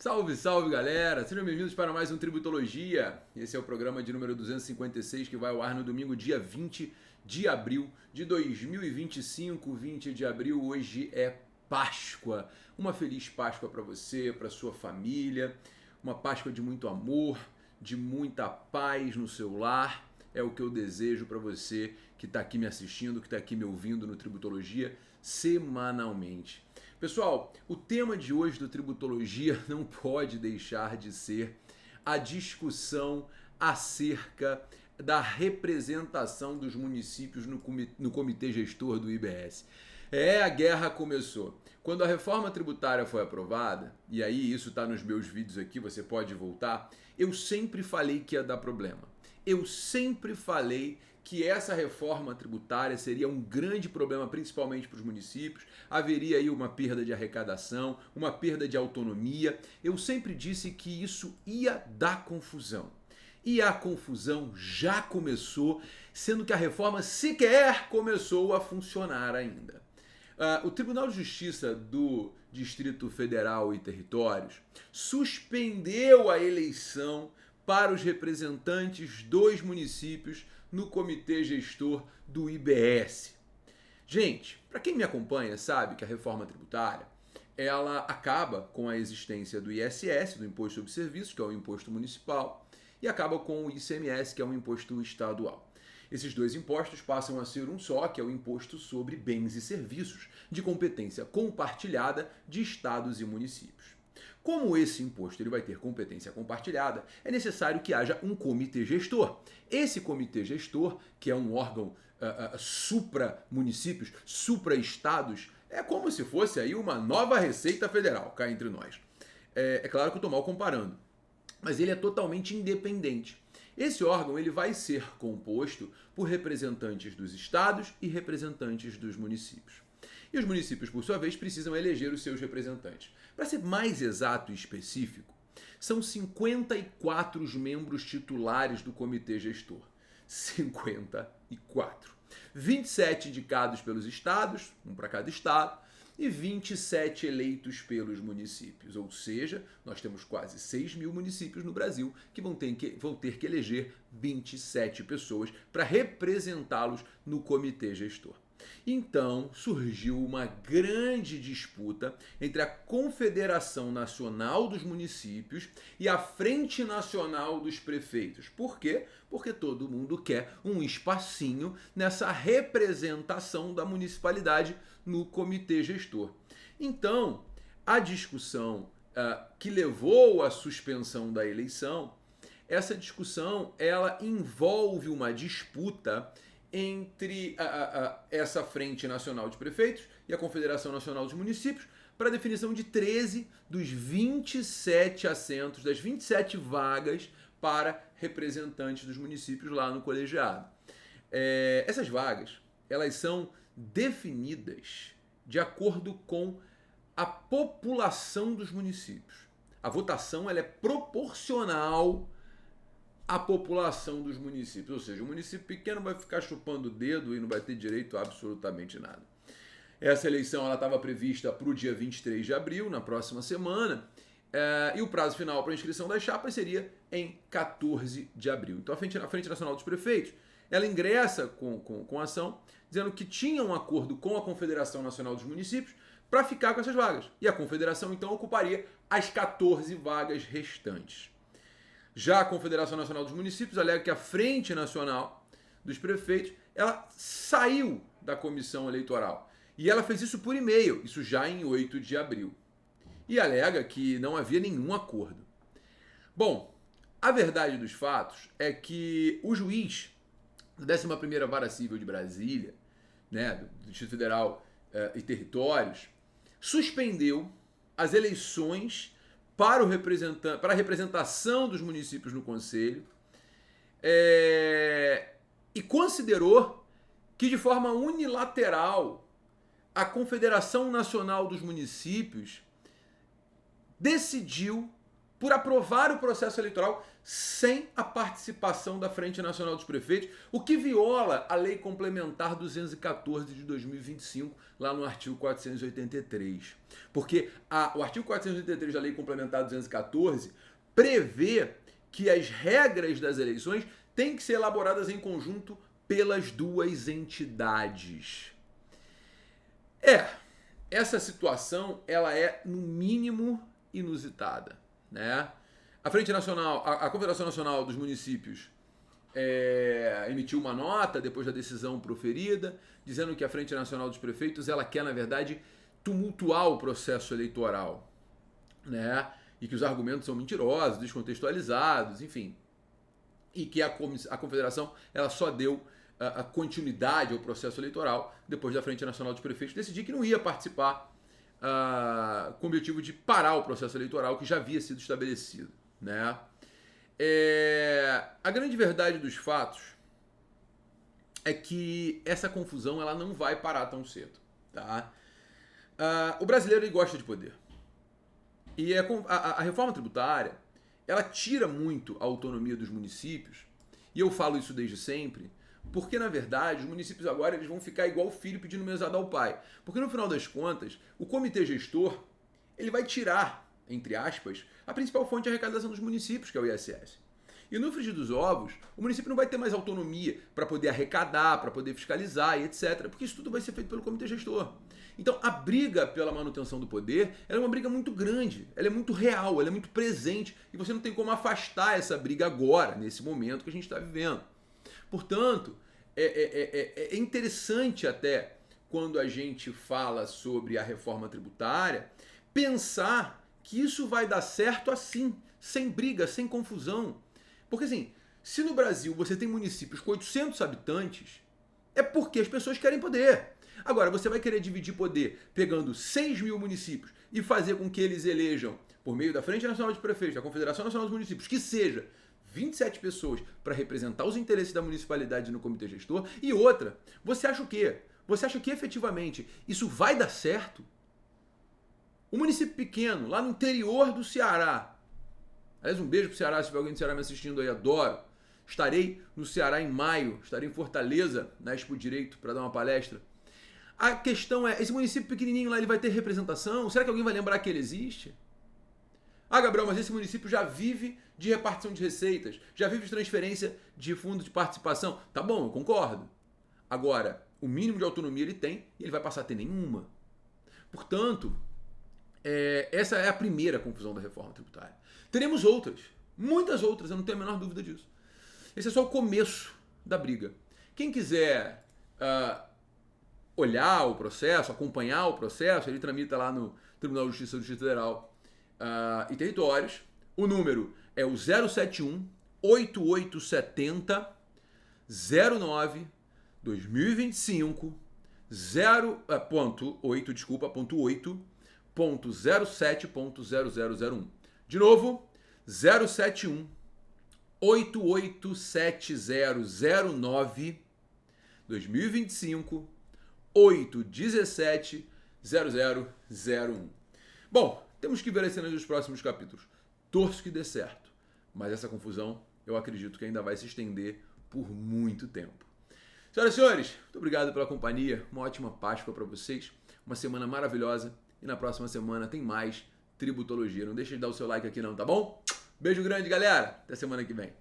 Salve, salve galera! Sejam bem-vindos para mais um Tributologia. Esse é o programa de número 256 que vai ao ar no domingo, dia 20 de abril de 2025. 20 de abril, hoje é Páscoa. Uma feliz Páscoa para você, para sua família. Uma Páscoa de muito amor, de muita paz no seu lar. É o que eu desejo para você que está aqui me assistindo, que está aqui me ouvindo no Tributologia semanalmente. Pessoal, o tema de hoje do Tributologia não pode deixar de ser a discussão acerca da representação dos municípios no comitê gestor do IBS. A guerra começou. Quando a reforma tributária foi aprovada, e aí isso está nos meus vídeos aqui, você pode voltar, eu sempre falei que ia dar problema. Eu sempre falei que essa reforma tributária seria um grande problema, principalmente para os municípios. Haveria aí uma perda de arrecadação, uma perda de autonomia. Eu sempre disse que isso ia dar confusão. E a confusão já começou, sendo que a reforma sequer começou a funcionar ainda. O Tribunal de Justiça do Distrito Federal e Territórios suspendeu a eleição para os representantes dos municípios no comitê gestor do IBS. Gente, para quem me acompanha sabe que a reforma tributária ela acaba com a existência do ISS, do Imposto sobre Serviços, que é o imposto municipal, e acaba com o ICMS, que é um imposto estadual. Esses dois impostos passam a ser um só, que é o Imposto sobre Bens e Serviços, de competência compartilhada de estados e municípios. Como esse imposto ele vai ter competência compartilhada, é necessário que haja um comitê gestor. Esse comitê gestor, que é um órgão supra-municípios, supra-estados, é como se fosse aí uma nova Receita Federal, cá entre nós. É claro que eu estou mal comparando, mas ele é totalmente independente. Esse órgão ele vai ser composto por representantes dos estados e representantes dos municípios. E os municípios, por sua vez, precisam eleger os seus representantes. Para ser mais exato e específico, são 54 os membros titulares do comitê gestor. 54. 27 indicados pelos estados, um para cada estado, e 27 eleitos pelos municípios. Ou seja, nós temos quase 6 mil municípios no Brasil que vão ter que eleger 27 pessoas para representá-los no comitê gestor. Então surgiu uma grande disputa entre a Confederação Nacional dos Municípios e a Frente Nacional dos Prefeitos. Por quê? Porque todo mundo quer um espacinho nessa representação da municipalidade no comitê gestor. Então, a discussão que levou à suspensão da eleição, essa discussão ela envolve uma disputa entre essa Frente Nacional de Prefeitos e a Confederação Nacional dos Municípios para a definição de 13 dos 27 assentos, das 27 vagas para representantes dos municípios lá no colegiado. Essas vagas, elas são definidas de acordo com a população dos municípios. A votação ela é proporcional a população dos municípios, ou seja, o município pequeno vai ficar chupando o dedo e não vai ter direito a absolutamente nada. Essa eleição estava prevista para o dia 23 de abril, na próxima semana, e o prazo final para a inscrição das chapas seria em 14 de abril. Então a Frente Nacional dos Prefeitos, ela ingressa com a ação, dizendo que tinha um acordo com a Confederação Nacional dos Municípios para ficar com essas vagas. E a Confederação, então, ocuparia as 14 vagas restantes. Já a Confederação Nacional dos Municípios alega que a Frente Nacional dos Prefeitos ela saiu da comissão eleitoral. E ela fez isso por e-mail, isso já em 8 de abril. E alega que não havia nenhum acordo. Bom, a verdade dos fatos é que o juiz da 11ª Vara Civil de Brasília, né, do Distrito Federal e Territórios, suspendeu as eleições para a representação dos municípios no Conselho e considerou que de forma unilateral a Confederação Nacional dos Municípios decidiu por aprovar o processo eleitoral sem a participação da Frente Nacional dos Prefeitos, o que viola a Lei Complementar 214 de 2025, lá no artigo 483. Porque o artigo 483 da Lei Complementar 214 prevê que as regras das eleições têm que ser elaboradas em conjunto pelas duas entidades. Essa situação ela é, no mínimo, inusitada, né? A Frente Nacional, a Confederação Nacional dos Municípios emitiu uma nota depois da decisão proferida, dizendo que a Frente Nacional dos Prefeitos ela quer, na verdade, tumultuar o processo eleitoral, né? E que os argumentos são mentirosos, descontextualizados, enfim. E que a Confederação ela só deu a continuidade ao processo eleitoral depois da Frente Nacional dos Prefeitos decidir que não ia participar com o objetivo de parar o processo eleitoral que já havia sido estabelecido, né? A grande verdade dos fatos é que essa confusão ela não vai parar tão cedo, tá? O brasileiro ele gosta de poder. E a reforma tributária ela tira muito a autonomia dos municípios, e eu falo isso desde sempre, porque, na verdade, os municípios agora eles vão ficar igual o filho pedindo mesada ao pai. Porque, no final das contas, o comitê gestor ele vai tirar, entre aspas, a principal fonte de arrecadação dos municípios, que é o ISS. E no frigir dos ovos, o município não vai ter mais autonomia para poder arrecadar, para poder fiscalizar e etc. Porque isso tudo vai ser feito pelo comitê gestor. Então, a briga pela manutenção do poder ela é uma briga muito grande, ela é muito real, ela é muito presente. E você não tem como afastar essa briga agora, nesse momento que a gente está vivendo. Portanto, é interessante até quando a gente fala sobre a reforma tributária, pensar que isso vai dar certo assim, sem briga, sem confusão. Porque assim, se no Brasil você tem municípios com 800 habitantes, é porque as pessoas querem poder. Agora, você vai querer dividir poder pegando 6 mil municípios e fazer com que eles elejam, por meio da Frente Nacional de Prefeitos, da Confederação Nacional dos Municípios, que seja 27 pessoas para representar os interesses da municipalidade no comitê gestor. E outra, você acha o quê? Você acha que efetivamente isso vai dar certo? Um município pequeno, lá no interior do Ceará. Aliás, um beijo pro Ceará, se tiver alguém do Ceará me assistindo aí, adoro. Estarei no Ceará em maio, estarei em Fortaleza, na Expo Direito, para dar uma palestra. A questão é, esse município pequenininho lá, ele vai ter representação? Será que alguém vai lembrar que ele existe? Ah, Gabriel, mas esse município já vive de repartição de receitas, já vive de transferência de fundo de participação. Tá bom, eu concordo. Agora, o mínimo de autonomia ele tem e ele vai passar a ter nenhuma. Portanto, essa é a primeira confusão da reforma tributária. Teremos outras, muitas outras, eu não tenho a menor dúvida disso. Esse é só o começo da briga. Quem quiser olhar o processo, acompanhar o processo, ele tramita lá no Tribunal de Justiça do Distrito Federal e Territórios. O número é o 071 8870 09 2025 0.8.07.0001. De novo, 071 8870 09 2025 817 0001. Bom, temos que ver as cenas dos próximos capítulos. Torço que dê certo, mas essa confusão eu acredito que ainda vai se estender por muito tempo. Senhoras e senhores, muito obrigado pela companhia, uma ótima Páscoa para vocês, uma semana maravilhosa e na próxima semana tem mais Tributologia. Não deixe de dar o seu like aqui não, tá bom? Beijo grande, galera, até semana que vem.